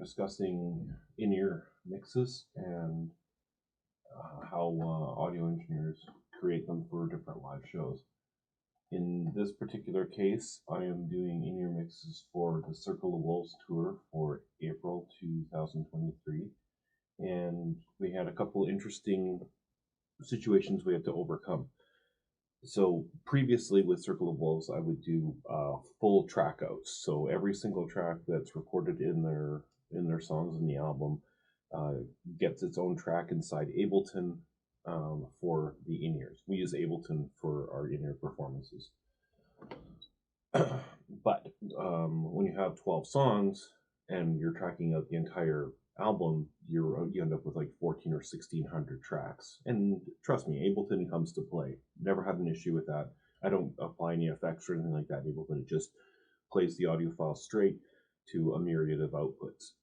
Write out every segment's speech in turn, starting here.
discussing in-ear mixes and how audio engineers create them for different live shows. In this particular case, I am doing in-ear mixes for the Circle of Wolves tour for April 2023. And we had a couple interesting situations we had to overcome. So previously with Circle of Wolves, I would do full track outs. So every single track that's recorded in their songs in the album gets its own track inside Ableton for the in-ears. We use Ableton for our in-ear performances. But when you have 12 songs and you're tracking out the entire album, you end up with like 14 or 1600 tracks. And trust me, Ableton comes to play. Never had an issue with that. I don't apply any effects or anything like that. Ableton, it just plays the audio file straight to a myriad of outputs.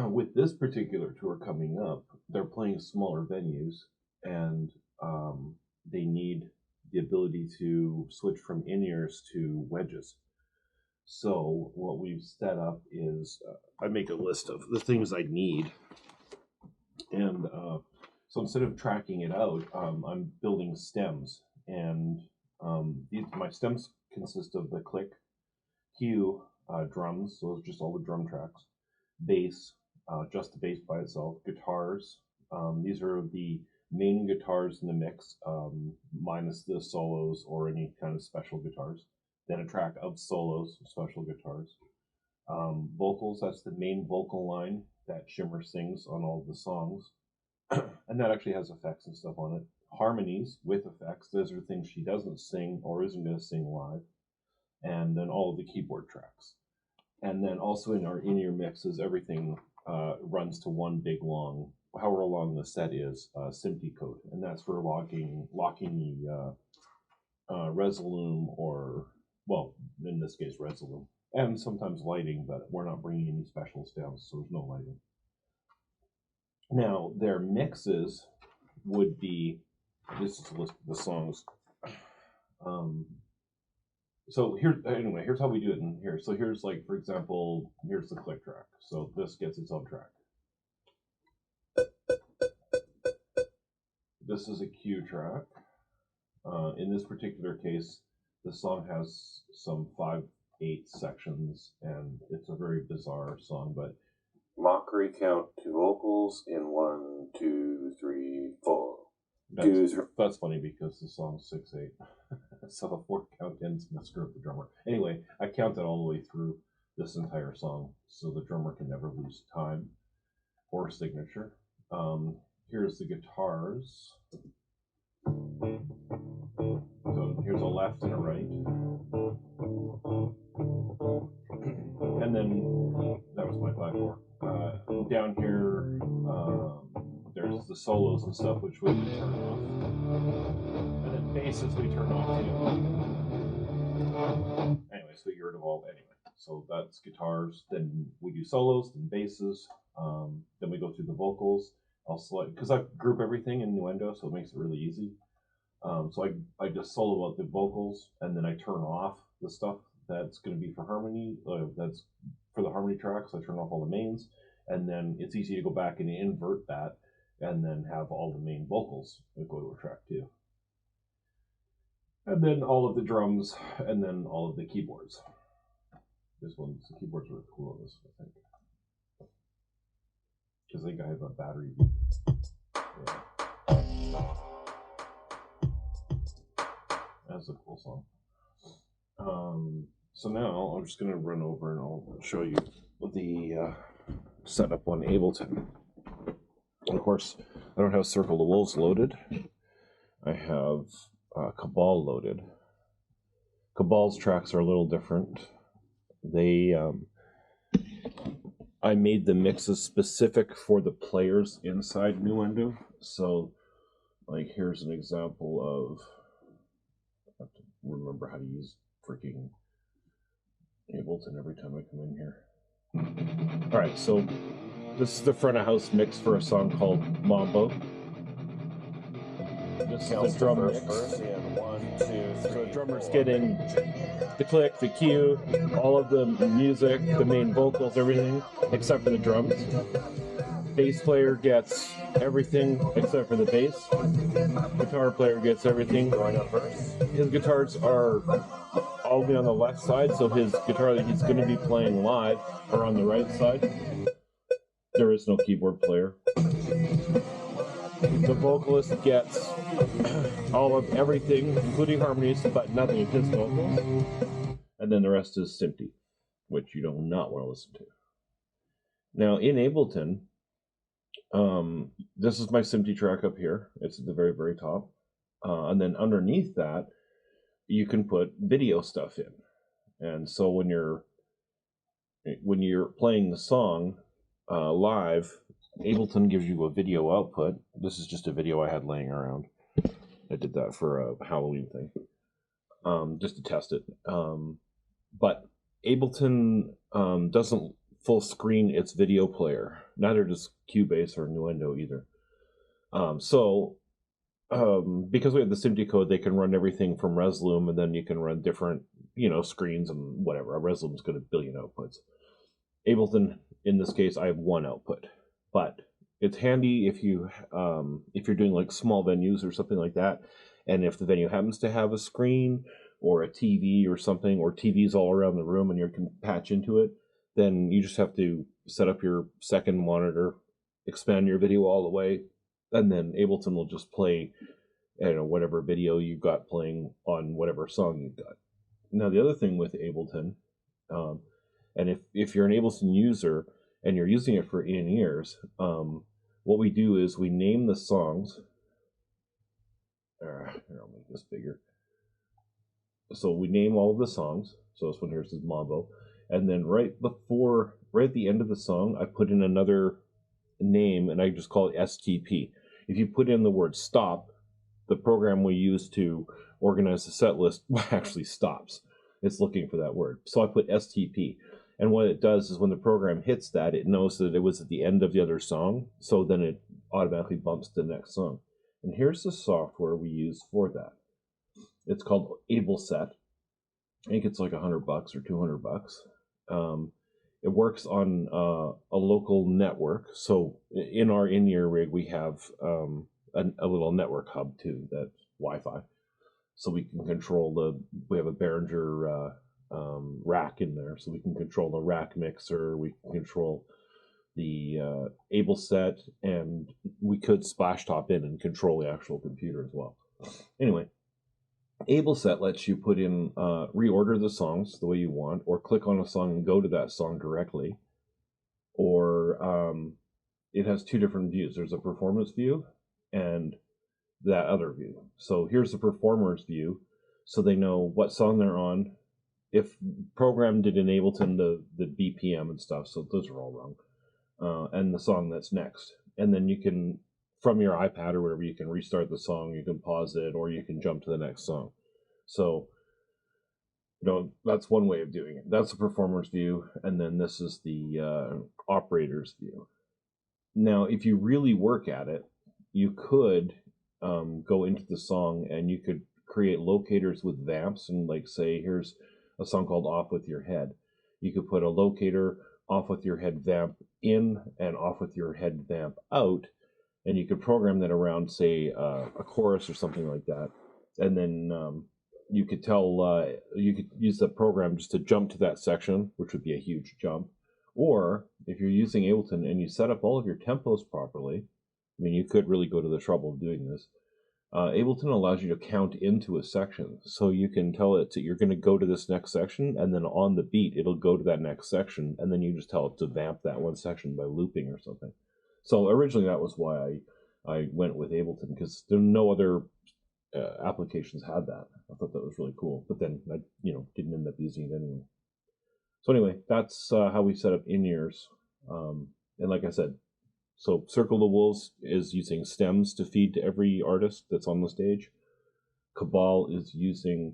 With this particular tour coming up, they're playing smaller venues, and they need the ability to switch from in-ears to wedges. So what we've set up is I make a list of the things I need, and so instead of tracking it out, I'm building stems, and my stems consist of the click, cue, drums, so it's just all the drum tracks, bass, just the bass by itself, guitars. These are the main guitars in the mix, minus the solos or any kind of special guitars. Then a track of solos, special guitars. Vocals, that's the main vocal line that Shimmer sings on all the songs. And that actually has effects and stuff on it. Harmonies with effects, those are things she doesn't sing or isn't going to sing live. And then all of the keyboard tracks. And then also in our in-ear mixes, everything runs to one big long, however long the set is, SMPTE code. And that's for locking the Resolume, or, well, in this case, Resolume. And sometimes lighting, but we're not bringing any specials down, so there's no lighting. Now, their mixes would be, this is a list of the songs. So here's how we do it in here. So here's, like, for example, here's the click track. So this gets its own track. This is a cue track. In this particular case, the song has some 5/8 sections, and it's a very bizarre song, but Mockery count to vocals in 1, 2, 3, 4. That's funny because the song's 6/8. So the 4 count ends and screw up the drummer. Anyway, I count it all the way through this entire song, so the drummer can never lose time or signature. Here's the guitars. So here's a left and a right. And then that was my 5/4. Down here, there's the solos and stuff, which we can turn off. And then basses we turn off too. Anyway, so you heard of all, anyway. So that's guitars, then we do solos, then basses, then we go through the vocals. I'll select, because I group everything in Nuendo, so it makes it really easy. So I just solo out the vocals, and then I turn off the stuff that's going to be for harmony, that's for the harmony tracks. I turn off all the mains, and then it's easy to go back and invert that, and then have all the main vocals go to a track too. And then all of the drums, and then all of the keyboards. The keyboards are cool on this, I think. Because I think I have a battery. Yeah. That's a cool song. So now I'm just going to run over and I'll show you the setup on Ableton. And of course, I don't have Circle of Wolves loaded. I have Kabbahl loaded. Kabbal's tracks are a little different. I made the mixes specific for the players inside Nuendo. So, like, here's an example of, I have to remember how to use freaking Ableton every time I come in here. All right, so this is the front of house mix for a song called Mambo. This is the drum mix. 1, 2, 3. So the drummer's getting the click, the cue, all of the music, the main vocals, everything, except for the drums. Bass player gets everything except for the bass. Guitar player gets everything. Going on verse. His guitars are all the way on the left side, so his guitar that he's going to be playing live are on the right side. There is no keyboard player. The vocalist gets all of everything, including harmonies, but nothing of his vocals. And then the rest is empty, which you do not want to listen to. Now, in Ableton, this is my SMPTE track up here. It's at the very, very top. And then underneath that, you can put video stuff in. And so when you're playing the song live, Ableton gives you a video output. This is just a video I had laying around. I did that for a Halloween thing, just to test it. But Ableton doesn't full screen its video player. Neither does Cubase or Nuendo either. Because we have the SMPTE code, they can run everything from Resolume, and then you can run different, screens and whatever. Resolume's got a billion outputs. Ableton, in this case, I have one output, but it's handy if you're doing like small venues or something like that, and if the venue happens to have a screen or a TV or something, or TVs all around the room, and you can patch into it, then you just have to set up your second monitor, expand your video all the way, and then Ableton will just play, whatever video you've got playing on whatever song you've got. Now, the other thing with Ableton, and if you're an Ableton user and you're using it for in-ears, what we do is we name the songs. Here, I'll make this bigger. So we name all of the songs. So this one here says Mambo. And then right at the end of the song, I put in another name, and I just call it STP. If you put in the word stop, the program we use to organize the set list actually stops. It's looking for that word. So I put STP. And what it does is when the program hits that, it knows that it was at the end of the other song, so then it automatically bumps to the next song. And here's the software we use for that. It's called AbleSet. I think it's like $100 or $200. It works on a local network. So in our in-ear rig, we have a little network hub too, that's Wi-Fi. So we can control we have a Behringer rack in there, so we can control the rack mixer, we can control the AbleSet, and we could splash top in and control the actual computer as well. Anyway, AbleSet lets you put in, reorder the songs the way you want, or click on a song and go to that song directly. Or it has two different views. There's a performance view and that other view. So here's the performer's view, so they know what song they're on. If programmed it in Ableton, the BPM and stuff, so those are all wrong. And the song that's next. And then you can, from your iPad or whatever, you can restart the song, you can pause it, or you can jump to the next song. So, that's one way of doing it. That's the performer's view, and then this is the operator's view. Now, if you really work at it, you could go into the song and you could create locators with vamps, and like say, here's a song called Off With Your Head. You could put a locator off with your head vamp in and off with your head vamp out, and you could program that around, say, a chorus or something like that. And then you could you could use the program just to jump to that section, which would be a huge jump. Or if you're using Ableton and you set up all of your tempos properly, I mean, you could really go to the trouble of doing this. Ableton allows you to count into a section, so you can tell it you're going to go to this next section, and then on the beat it'll go to that next section, and then you just tell it to vamp that one section by looping or something. So originally that was why I went with Ableton, because there no other applications had that. I thought that was really cool, but then I didn't end up using it anyway. So anyway, that's how we set up in-ears, and like I said. So Circle the Wolves is using stems to feed to every artist that's on the stage. Kabbahl is using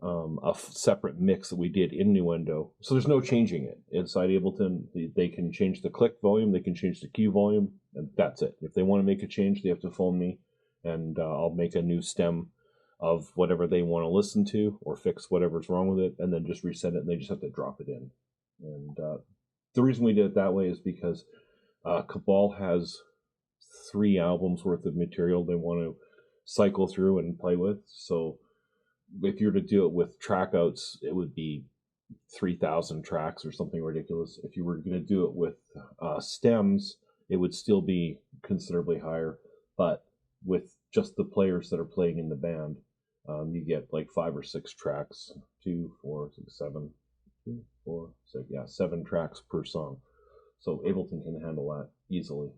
a separate mix that we did in Nuendo. So there's no changing it. Inside Ableton, they can change the click volume, they can change the cue volume, and that's it. If they want to make a change, they have to phone me, and I'll make a new stem of whatever they want to listen to or fix whatever's wrong with it, and then just reset it, and they just have to drop it in. And the reason we did it that way is because Kabbahl has 3 albums worth of material they want to cycle through and play with. So if you were to do it with track outs, it would be 3,000 tracks or something ridiculous. If you were going to do it with stems, it would still be considerably higher. But with just the players that are playing in the band, you get like 5 or 6 tracks, 2, 4, 6, 7, 2, 4, 6, 7 tracks per song. So Ableton can handle that easily.